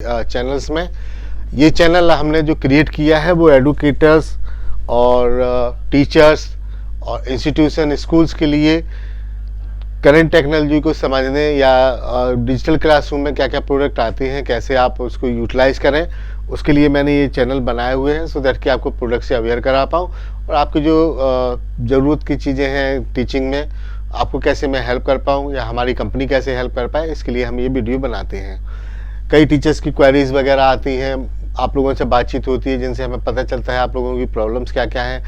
Channels में। ये channel हमने जो क्रिएट किया है वो एडुकेटर्स और टीचर्स और इंस्टीट्यूशन स्कूल्स के लिए करंट टेक्नोलॉजी को समझने या डिजिटल क्लासरूम में क्या क्या प्रोडक्ट आते हैं, कैसे आप उसको यूटिलाइज करें, उसके लिए मैंने ये चैनल बनाए हुए हैं सो दैट कि आपको प्रोडक्ट से अवेयर करा पाऊँ और आपकी जो ज़रूरत की चीज़ें हैं टीचिंग में आपको कैसे मैं हेल्प कर पाऊँ या हमारी कंपनी कैसे हेल्प कर पाए, इसके लिए हम ये वीडियो बनाते हैं। कई टीचर्स की क्वेरीज वगैरह आती हैं, आप लोगों से बातचीत होती है जिनसे हमें पता चलता है आप लोगों की प्रॉब्लम्स क्या क्या हैं।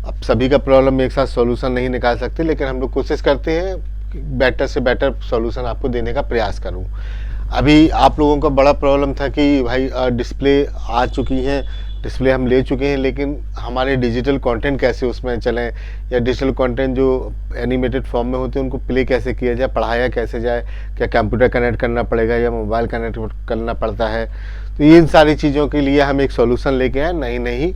अब सभी का प्रॉब्लम एक साथ सॉल्यूशन नहीं निकाल सकते, लेकिन हम लोग कोशिश करते हैं कि बेटर से बेटर सॉल्यूशन आपको देने का प्रयास करूं। अभी आप लोगों का बड़ा प्रॉब्लम था कि भाई डिस्प्ले आ चुकी है, डिस्प्ले हम ले चुके हैं, लेकिन हमारे डिजिटल कंटेंट कैसे उसमें चलें या डिजिटल कंटेंट जो एनिमेटेड फॉर्म में होते हैं उनको प्ले कैसे किया जाए, पढ़ाया कैसे जाए, क्या कंप्यूटर कनेक्ट करना पड़ेगा या मोबाइल कनेक्ट करना पड़ता है। तो इन सारी चीज़ों के लिए हम एक सॉल्यूशन लेके आए। नहीं,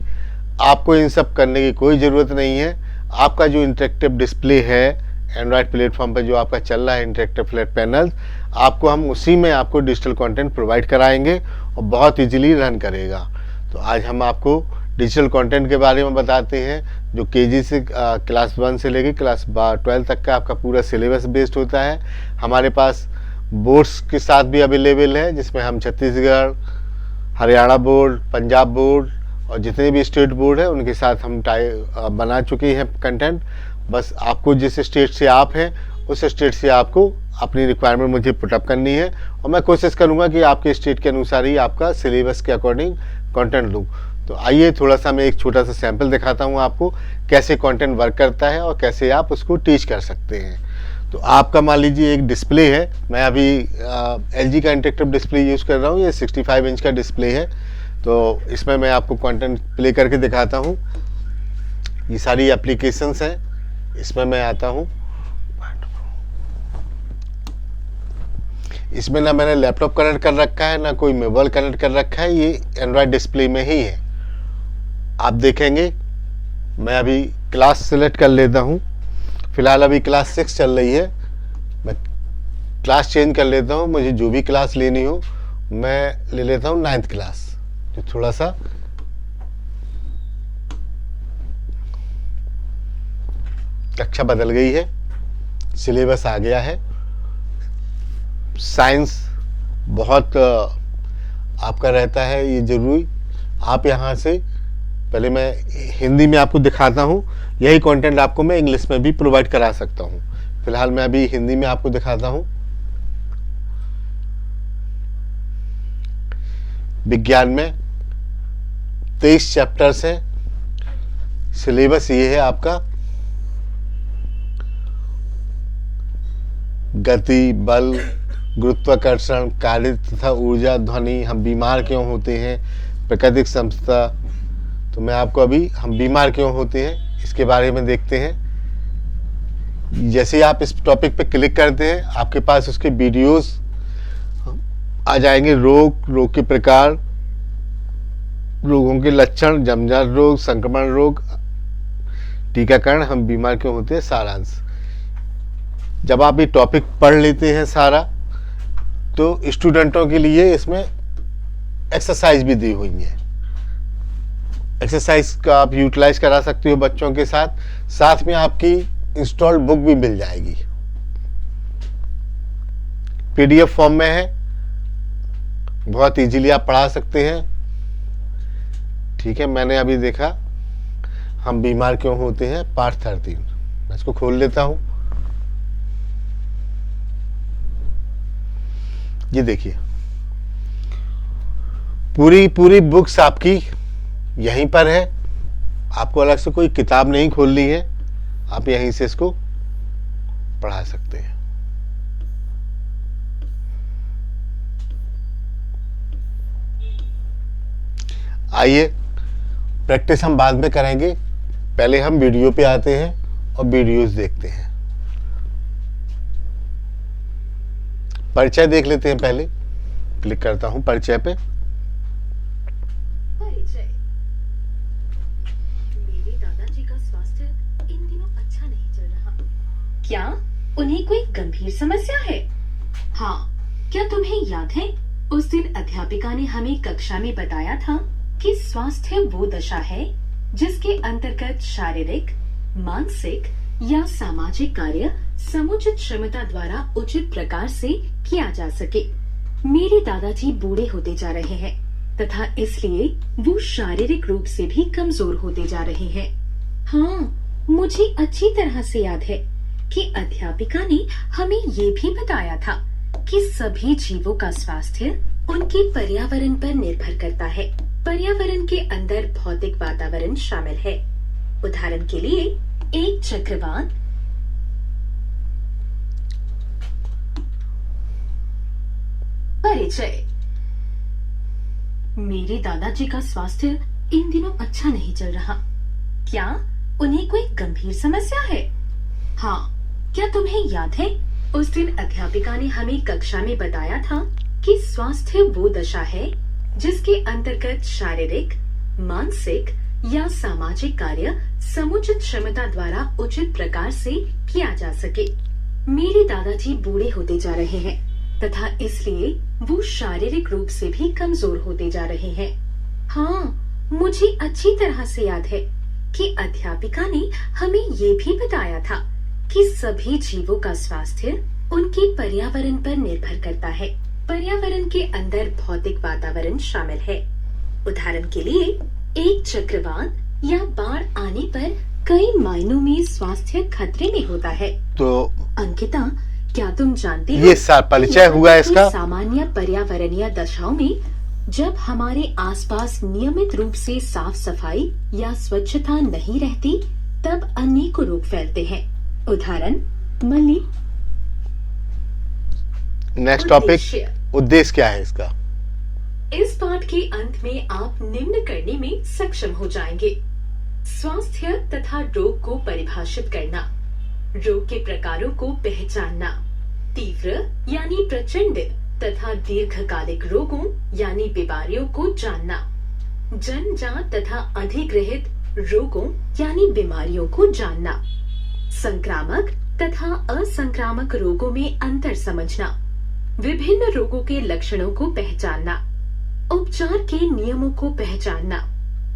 आपको इन सब करने की कोई ज़रूरत नहीं है। आपका जो इंटरेक्टिव डिस्प्ले है एंड्रॉयड प्लेटफॉर्म पर जो आपका चल रहा है इंटरेक्टिव फ्लैट पैनल, आपको हम उसी में आपको डिजिटल कंटेंट प्रोवाइड कराएंगे और बहुत इजीली रन करेगा। तो आज हम आपको डिजिटल कंटेंट के बारे में बताते हैं जो केजी से क्लास 1 से लेकर क्लास 12 तक का आपका पूरा सिलेबस बेस्ड होता है। हमारे पास बोर्ड्स के साथ भी अवेलेबल है, जिसमें हम छत्तीसगढ़, हरियाणा बोर्ड, पंजाब बोर्ड और जितने भी स्टेट बोर्ड है उनके साथ हम बना चुके हैं कंटेंट। बस आपको जिस स्टेट से आप हैं उस स्टेट से आपको अपनी रिक्वायरमेंट मुझे पुटअप करनी है और मैं कोशिश करूंगा कि आपके स्टेट के अनुसार ही आपका सिलेबस के अकॉर्डिंग कंटेंट दूँ। तो आइए थोड़ा सा मैं एक छोटा सा सैंपल दिखाता हूँ आपको कैसे कंटेंट वर्क करता है और कैसे आप उसको टीच कर सकते हैं। तो आपका मान लीजिए एक डिस्प्ले है, मैं अभी LG का इंटरेक्टिव डिस्प्ले यूज़ कर रहा हूँ, ये 65 इंच का डिस्प्ले है। तो इसमें मैं आपको कंटेंट प्ले करके दिखाता हूँ। ये सारी एप्लीकेशंस हैं, इसमें मैं आता हूँ। इसमें ना मैंने लैपटॉप कनेक्ट कर रखा है ना कोई मोबाइल कनेक्ट कर रखा है, ये एंड्रॉयड डिस्प्ले में ही है। आप देखेंगे मैं अभी क्लास सेलेक्ट कर लेता हूँ। फिलहाल अभी क्लास 6 चल रही है, मैं क्लास चेंज कर लेता हूँ। मुझे जो भी क्लास लेनी हो मैं ले लेता हूँ 9th क्लास, जो थोड़ा सा कक्षा बदल गई है, सिलेबस आ गया है। साइंस बहुत आपका रहता है ये ज़रूरी। आप यहाँ से पहले मैं हिंदी में आपको दिखाता हूँ, यही कंटेंट आपको मैं इंग्लिश में भी प्रोवाइड करा सकता हूँ। फिलहाल मैं अभी हिंदी में आपको दिखाता हूँ। विज्ञान में 23 चैप्टर्स हैं, सिलेबस ये है आपका। गति, बल, गुरुत्वाकर्षण, कार्य तथा ऊर्जा, ध्वनि, हम बीमार क्यों होते हैं, प्राकृतिक समस्या। तो मैं आपको अभी हम बीमार क्यों होते हैं इसके बारे में देखते हैं। जैसे ही आप इस टॉपिक पे क्लिक करते हैं आपके पास उसके वीडियोस आ जाएंगे। रोग के प्रकार, रोगों के लक्षण, जमजात रोग, संक्रमण रोग, टीकाकरण, हम बीमार क्यों होते हैं, सारांश। जब आप ये टॉपिक पढ़ लेते हैं सारा, तो स्टूडेंटों के लिए इसमें एक्सरसाइज भी दी हुई है। एक्सरसाइज का आप यूटिलाइज करा सकते हो बच्चों के साथ, साथ में आपकी इंस्टॉल्ड बुक भी मिल जाएगी, PDF फॉर्म में है, बहुत इजीली आप पढ़ा सकते हैं। ठीक है, मैंने अभी देखा हम बीमार क्यों होते हैं पार्ट 13, मैं इसको खोल लेता हूं। ये देखिए पूरी बुक्स आपकी यहीं पर है, आपको अलग से कोई किताब नहीं खोलनी है, आप यहीं से इसको पढ़ा सकते हैं। आइए प्रैक्टिस हम बाद में करेंगे, पहले हम वीडियो पे आते हैं और वीडियोस देखते हैं। परिचय देख लेते हैं पहले। क्लिक करता हूं परिचय पे। परिचय। मेरे दादाजी का स्वास्थ्य इन दिनों अच्छा नहीं चल रहा। क्या उन्हें कोई गंभीर समस्या है? हाँ, क्या तुम्हें याद है उस दिन अध्यापिका ने हमें कक्षा में बताया था कि स्वास्थ्य वो दशा है जिसके अंतर्गत शारीरिक, मानसिक या सामाजिक कार्य समुचित क्षमता द्वारा उचित प्रकार से किया जा सके। मेरे दादाजी बूढ़े होते जा रहे हैं तथा इसलिए वो शारीरिक रूप से भी कमजोर होते जा रहे हैं। हाँ, मुझे अच्छी तरह से याद है कि अध्यापिका ने हमें ये भी बताया था कि सभी जीवों का स्वास्थ्य उनके पर्यावरण पर निर्भर करता है। पर्यावरण के अंदर भौतिक वातावरण शामिल है। उदाहरण के लिए एक चक्रवात, परिचय। मेरे दादाजी का स्वास्थ्य इन दिनों अच्छा नहीं चल रहा। क्या उन्हें कोई गंभीर समस्या है? हाँ, क्या तुम्हें याद है उस दिन अध्यापिका ने हमें कक्षा में बताया था कि स्वास्थ्य वो दशा है जिसके अंतर्गत शारीरिक, मानसिक या सामाजिक कार्य समुचित क्षमता द्वारा उचित प्रकार से किया जा सके। मेरे दादाजी बूढ़े होते जा रहे हैं तथा इसलिए वो शारीरिक रूप से भी कमजोर होते जा रहे हैं। हाँ, मुझे अच्छी तरह से याद है कि अध्यापिका ने हमें ये भी बताया था कि सभी जीवों का स्वास्थ्य उनके पर्यावरण पर निर्भर करता है। पर्यावरण के अंदर भौतिक वातावरण शामिल है। उदाहरण के लिए एक चक्रवात या बाढ़ आने पर कई मायनों में स्वास्थ्य खतरे में होता है। तो अंकिता, क्या तुम जानते हो ये परिचय हुआ इसका। सामान्य पर्यावरणीय दशाओं में जब हमारे आसपास नियमित रूप से साफ सफाई या स्वच्छता नहीं रहती तब अनेकों रोग फैलते हैं। उदाहरण मली। नेक्स्ट टॉपिक, उद्देश्य क्या है इसका? इस पाठ के अंत में आप निम्न करने में सक्षम हो जाएंगे। स्वास्थ्य तथा रोग को परिभाषित करना, रोग के प्रकारों को पहचानना, तीव्र यानी प्रचंड तथा दीर्घकालिक रोगों यानी बीमारियों को जानना, जन्मजात तथा अधिग्रहित रोगों यानी बीमारियों को जानना, संक्रामक तथा असंक्रामक रोगों में अंतर समझना, विभिन्न रोगों के लक्षणों को पहचानना, उपचार के नियमों को पहचानना,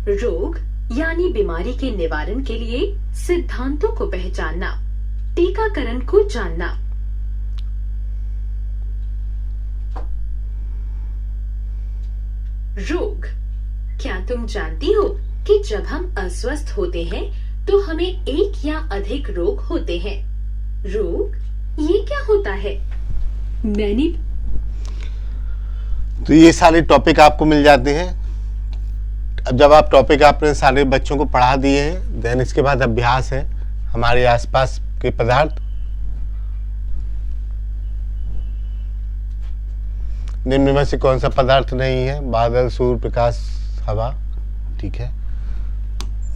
रोग यानी बीमारी के निवारण के लिए सिद्धांतों को पहचानना, टीकाकरण को जानना। रोग। क्या तुम जानती हो कि जब हम अस्वस्थ होते हैं तो हमें एक या अधिक रोग होते हैं? रोग ये क्या होता है? मैंने तो ये सारे टॉपिक आपको मिल जाते हैं। अब जब आप टॉपिक आपने सारे बच्चों को पढ़ा दिए हैं, देन इसके बाद अभ्यास है हमारे आसपास के पदार्थ। निम्न में से कौन सा पदार्थ नहीं है? बादल, सूर्य, प्रकाश, हवा। ठीक है,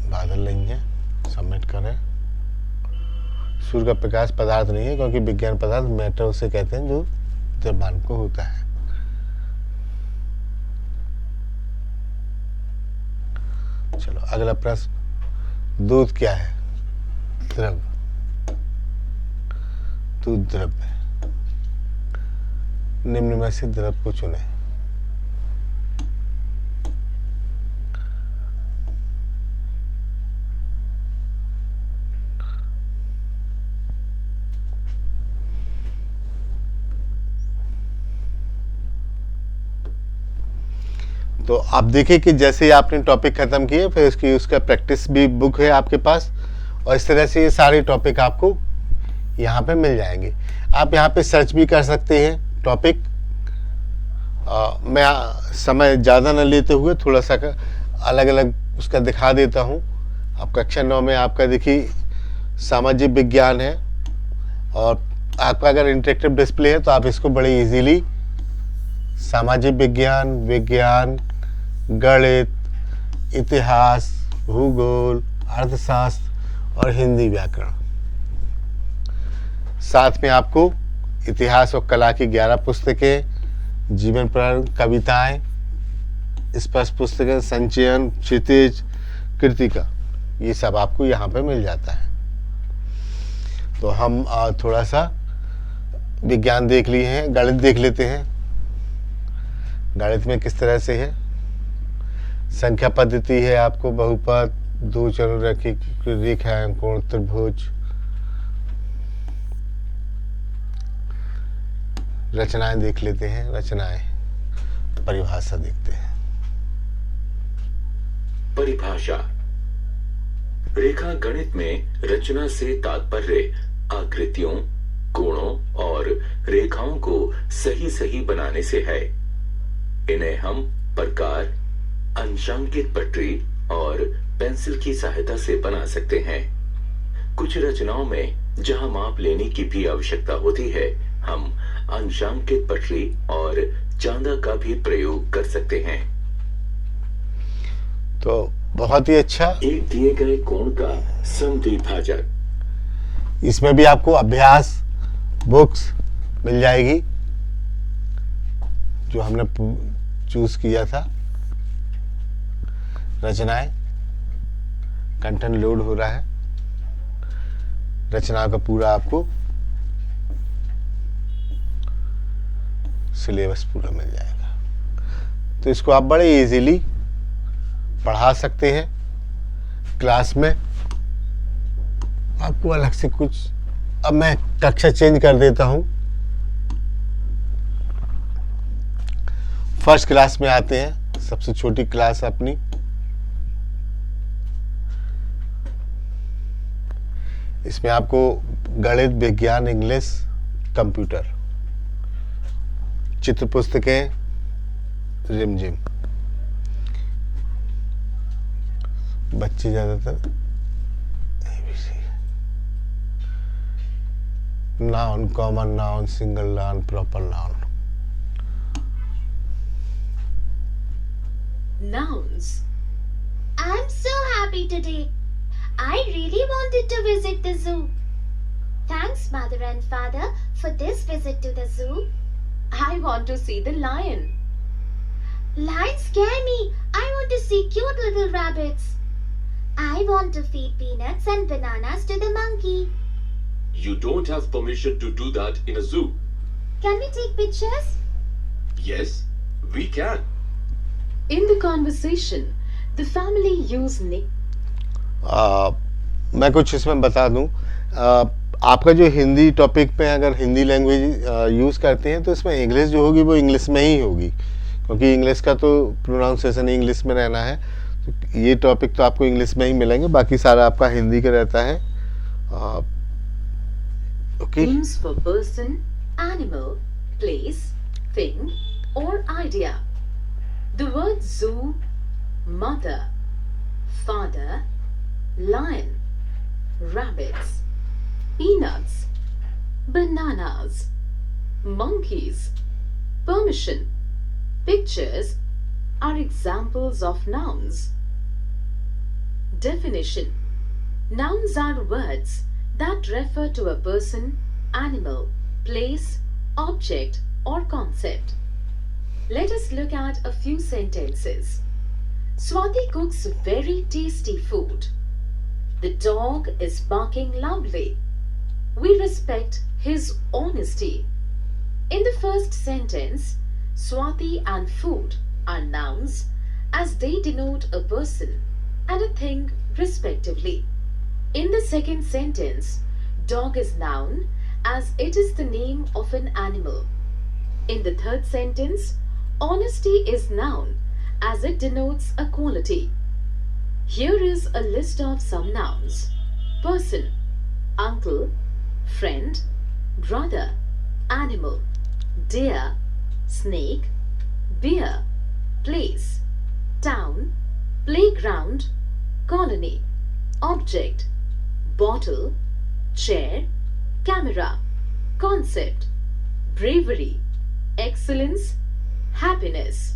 बादल नहीं है, सबमिट करें। सूर्य का प्रकाश पदार्थ नहीं है क्योंकि विज्ञान पदार्थ मैटर उसे कहते हैं जो द्रव्यमान को होता है। चलो अगला प्रश्न, दूध क्या है? द्रव्य। दूध द्रव्य है। निम्न में से द्रव्य को चुने। तो आप देखिए कि जैसे ही आपने टॉपिक खत्म किए फिर उसका प्रैक्टिस भी बुक है आपके पास, और इस तरह से ये सारे टॉपिक आपको यहाँ पे मिल जाएंगे। आप यहाँ पे सर्च भी कर सकते हैं टॉपिक। मैं समय ज़्यादा न लेते हुए थोड़ा सा अलग अलग उसका दिखा देता हूँ। अब कक्षा 9 में आपका देखिए सामाजिक विज्ञान है, और आपका अगर इंटरेक्टिव डिस्प्ले है तो आप इसको बड़े इजीली सामाजिक विज्ञान, विज्ञान, गणित, इतिहास, भूगोल, अर्थशास्त्र और हिंदी व्याकरण, साथ में आपको इतिहास और कला की 11 पुस्तकें, जीवन पर कविताएं, स्पष्ट पुस्तकें, संचयन, क्षितिज, कृतिका, ये सब आपको यहाँ पे मिल जाता है। तो हम थोड़ा सा विज्ञान देख लिए हैं, गणित देख लेते हैं। गणित में किस तरह से है। संख्या पद्धति है आपको बहुपद, दो चतुर्रेखी रेखाएं, कोण, त्रिभुज। रचनाएं देख लेते हैं, रचनाएं, परिभाषा देखते हैं। परिभाषा। रेखा गणित में रचना से तात्पर्य आकृतियों, कोणों और रेखाओं को सही सही बनाने से है। इन्हें हम प्रकार, अंशांकित पटरी और पेंसिल की सहायता से बना सकते हैं। कुछ रचनाओं में जहां माप लेने की भी आवश्यकता होती है, हम अंशांकित पटरी और चांदा का भी प्रयोग कर सकते हैं। तो बहुत ही अच्छा। एक दिए गए कोण का समद्विभाजक। इसमें भी आपको अभ्यास बुक्स मिल जाएगी जो हमने चूज किया था। रचनाएं, कंटेंट लोड हो रहा है। रचना का पूरा आपको सिलेबस पूरा मिल जाएगा। तो इसको आप बड़े इजीली पढ़ा सकते हैं क्लास में। आपको अलग से कुछ, अब मैं कक्षा चेंज कर देता हूं। फर्स्ट क्लास में आते हैं, सबसे छोटी क्लास अपनी। इसमें आपको गणित, विज्ञान, इंग्लिश, कंप्यूटर, चित्र पुस्तकें, रिमझिम। बच्चे ज्यादातर noun, common noun, single noun, proper noun. Nouns. I'm so happy today. I really wanted to visit the zoo. Thanks, Mother and Father, for this visit to the zoo. I want to see the lion. Lions scare me. I want to see cute little rabbits. I want to feed peanuts and bananas to the monkey. You don't have permission to do that in a zoo. Can we take pictures? Yes, we can. In the conversation, the family used nick. मैं कुछ इसमें बता दूं। आपका जो Hindi topic पे अगर Hindi language use करते हैं तो इसमें इंग्लिश जो होगी वो इंग्लिश में ही होगी, क्योंकि इंग्लिश का तो प्रोनाउंसिएशन इंग्लिश में रहना है। तो ये टॉपिक तो आपको इंग्लिश में ही मिलेंगे, बाकी सारा आपका हिंदी का रहता है। Okay. Names for person, animal, place, thing, or idea. The word zoo, mother, father, lion, rabbits, peanuts, bananas, monkeys, permission, pictures are examples of nouns. Definition. Nouns are words that refer to a person, animal, place, object, or concept. Let us look at a few sentences. Swati cooks very tasty food. The dog is barking loudly. We respect his honesty. In the first sentence, Swati and food are nouns as they denote a person and a thing respectively. In the second sentence, dog is noun as it is the name of an animal. In the third sentence, honesty is noun as it denotes a quality. Here is a list of some nouns: person, uncle, friend, brother, animal, deer, snake, beer, place, town, playground, colony, object, bottle, chair, camera, concept, bravery, excellence, happiness.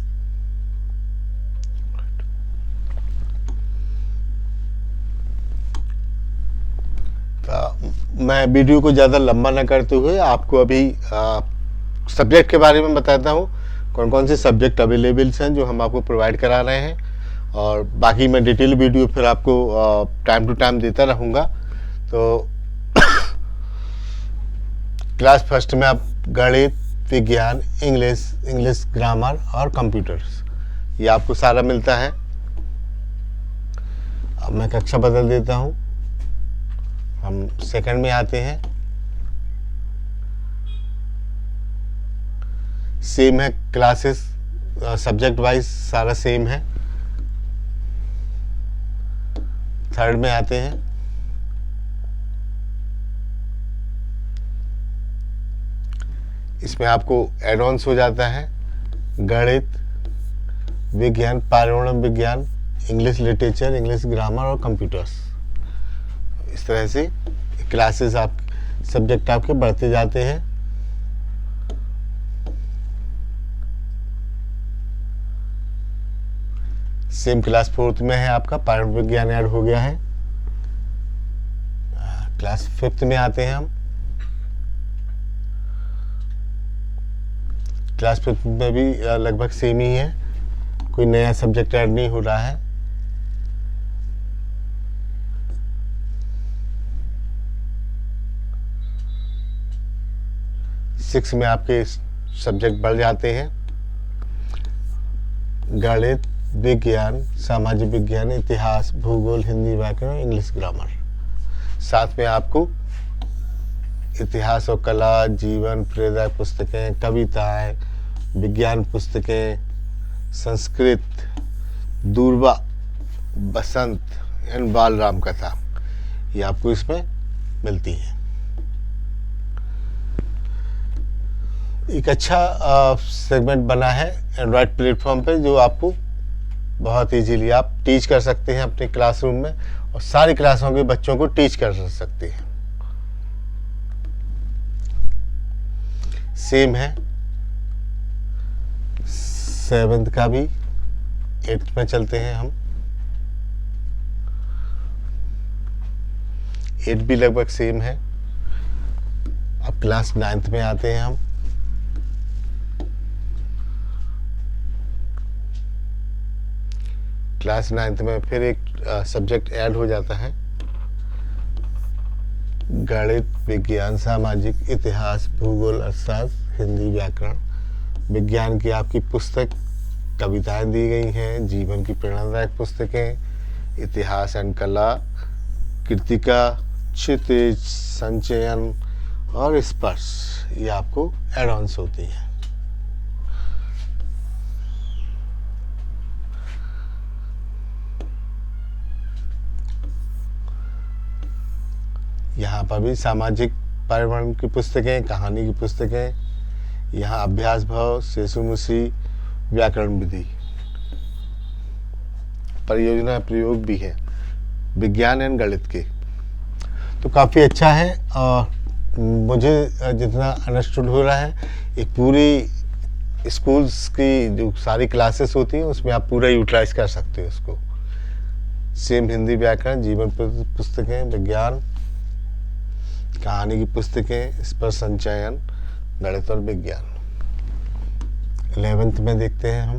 मैं video को ज़्यादा लंबा न करते हुए आपको अभी subject के बारे में बताता हूँ, कौन कौन से सब्जेक्ट अवेलेबल्स हैं जो हम आपको प्रोवाइड करा रहे हैं, और बाकी मैं डिटेल वीडियो फिर आपको टाइम टू टाइम देता रहूँगा। तो क्लास फर्स्ट में आप गणित, विज्ञान, इंग्लिश ग्रामर और कंप्यूटर्स, ये आपको सारा मिलता है। अब मैं कक्षा बदल देता हूँ, हम सेकंड में आते हैं। सेम है क्लासेस, सब्जेक्ट वाइज सारा सेम है। थर्ड में आते हैं। इसमें आपको एड ऑन्स हो जाता है गणित, विज्ञान, पर्यावरण विज्ञान, इंग्लिश लिटरेचर, इंग्लिश ग्रामर और कंप्यूटर्स। इस तरह से क्लासेस आप सब्जेक्ट आपके बढ़ते जाते हैं। सेम क्लास 4th में है आपका पर्यावरण विज्ञान ऐड हो गया है। क्लास 5th में आते हैं हम। क्लास 5th में भी लगभग सेम ही है, कोई नया सब्जेक्ट ऐड नहीं हो रहा है। सिक्स में आपके सब्जेक्ट बढ़ जाते हैं गणित, विज्ञान, सामाजिक विज्ञान, इतिहास, भूगोल, हिंदी, व्याकरण, इंग्लिश ग्रामर। साथ में आपको इतिहास और कला, जीवन, प्रेरक पुस्तकें, कविताएं, विज्ञान पुस्तकें, संस्कृत, दूरबा, बसंत एंड बाल राम कथा, ये आपको इसमें मिलती है। एक अच्छा सेगमेंट बना है एंड्रॉयड प्लेटफॉर्म पे, जो आपको बहुत इजीली आप टीच कर सकते हैं अपने क्लासरूम में, और सारी क्लासों के बच्चों को टीच कर सकते हैं। सेम है 7th का भी, 8th में चलते हैं हम। 8 भी लगभग सेम है। अब क्लास 9th में आते हैं हम। क्लास 9th में फिर एक सब्जेक्ट ऐड हो जाता है गणित, विज्ञान, सामाजिक, इतिहास, भूगोल, अर्थशास्त्र, हिंदी, व्याकरण। विज्ञान की आपकी पुस्तक, कविताएं दी गई हैं, जीवन की प्रेरणादायक पुस्तकें, इतिहास एंड कला, कृतिका, क्षितिज, संचयन और स्पर्श, ये आपको एड ऑन्स होती हैं। यहाँ पर भी सामाजिक पर्यावरण की पुस्तकें, कहानी की पुस्तकें, यहाँ अभ्यास भाव, शेषुमुषी, व्याकरण विधि, परियोजना प्रयोग भी है विज्ञान एंड गणित के। तो काफ़ी अच्छा है, और मुझे जितना अंडरस्टूड हो रहा है, एक पूरी स्कूल्स की जो सारी क्लासेस होती हैं उसमें आप पूरा यूटिलाइज कर सकते हो उसको। सेम हिंदी, व्याकरण, जीवन पुस्तकें, विज्ञान, कहानी की पुस्तकें, स्पर्श, संचयन, गणित और विज्ञान। 11th में देखते हैं हम।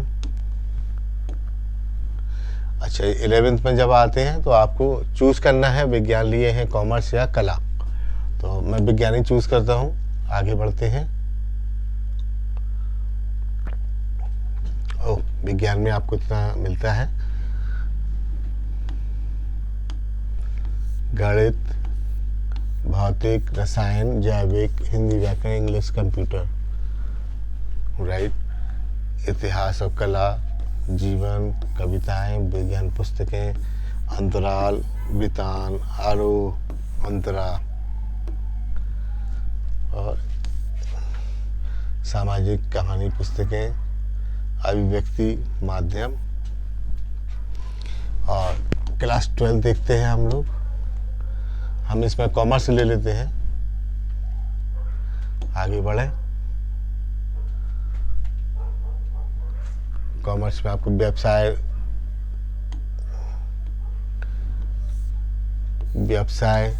अच्छा, 11th में जब आते हैं तो आपको चूज करना है विज्ञान लिए हैं, कॉमर्स या कला। तो मैं विज्ञान ही चूज करता हूँ। आगे बढ़ते हैं। ओह, विज्ञान में आपको इतना मिलता है गणित, भौतिक, रसायन, जैविक, हिंदी, व्याकरण, इंग्लिश, कंप्यूटर, राइट, इतिहास और कला, जीवन, कविताएं, विज्ञान पुस्तकें, अंतराल, वितान, आरोह, अंतरा, और सामाजिक कहानी पुस्तकें, अभिव्यक्ति, माध्यम। और क्लास 12 देखते हैं हम लोग। हम इसमें कॉमर्स ले लेते हैं। आगे बढ़े। कॉमर्स में आपको व्यवसाय,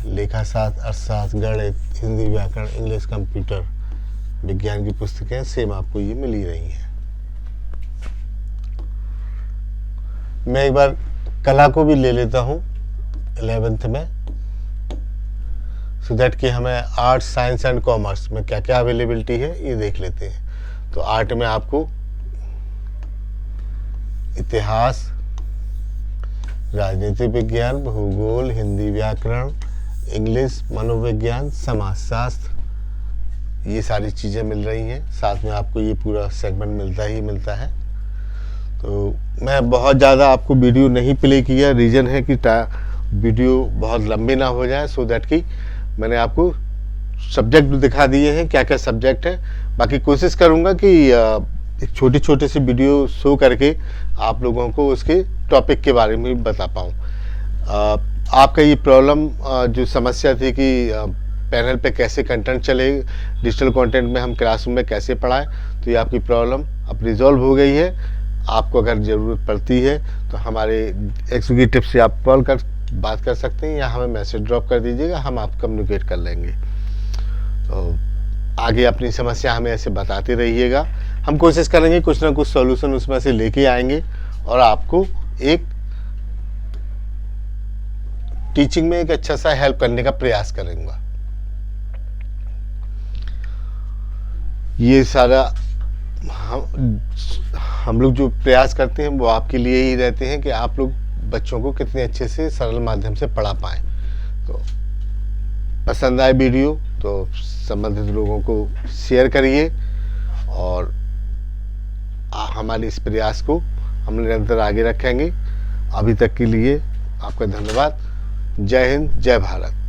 लेखाशास्त्र, अर्थशास्त्र, गणित, हिंदी, व्याकरण, इंग्लिश, कंप्यूटर, विज्ञान की पुस्तकें सेम आपको ये मिल ही रही हैं। मैं एक बार कला को भी ले लेता हूँ 11th में। सो दैट कि हमें आर्ट्स, साइंस एंड कॉमर्स में क्या क्या अवेलेबिलिटी है ये देख लेते हैं। तो आर्ट में आपको इतिहास, राजनीतिक विज्ञान, भूगोल, हिंदी व्याकरण, इंग्लिश, मनोविज्ञान, समाजशास्त्र, ये सारी चीज़ें मिल रही हैं। साथ में आपको ये पूरा सेगमेंट मिलता है। तो मैं बहुत ज़्यादा आपको वीडियो नहीं प्ले किया, रीज़न है कि वीडियो बहुत लंबे ना हो जाए, सो दैट कि मैंने आपको सब्जेक्ट भी दिखा दिए हैं, क्या क्या सब्जेक्ट है। बाकी कोशिश करूँगा कि एक छोटे सी वीडियो शो करके आप लोगों को उसके टॉपिक के बारे में बता पाऊँ। आपका ये प्रॉब्लम जो समस्या थी कि पैनल पे कैसे कंटेंट चले, डिजिटल कंटेंट में हम क्लासरूम में कैसे पढ़ाएं, तो ये आपकी प्रॉब्लम अब रिजॉल्व हो गई है। आपको अगर ज़रूरत पड़ती है तो हमारे एग्जीक्यूटिव से आप कॉल कर बात कर सकते हैं या हमें मैसेज ड्रॉप कर दीजिएगा, हम आप कम्युनिकेट कर लेंगे। तो आगे अपनी समस्या हमें ऐसे बताते रहिएगा, हम कोशिश करेंगे कुछ ना कुछ सॉल्यूशन उसमें से लेके आएंगे और आपको एक टीचिंग में एक अच्छा सा हेल्प करने का प्रयास करूंगा। ये सारा हम लोग जो प्रयास करते हैं वो आपके लिए ही रहते हैं कि आप लोग बच्चों को कितने अच्छे से सरल माध्यम से पढ़ा पाएं। तो पसंद आए वीडियो तो संबंधित लोगों को शेयर करिए और हमारे इस प्रयास को हम निरंतर आगे रखेंगे। अभी तक के लिए आपका धन्यवाद। जय हिंद, जय भारत।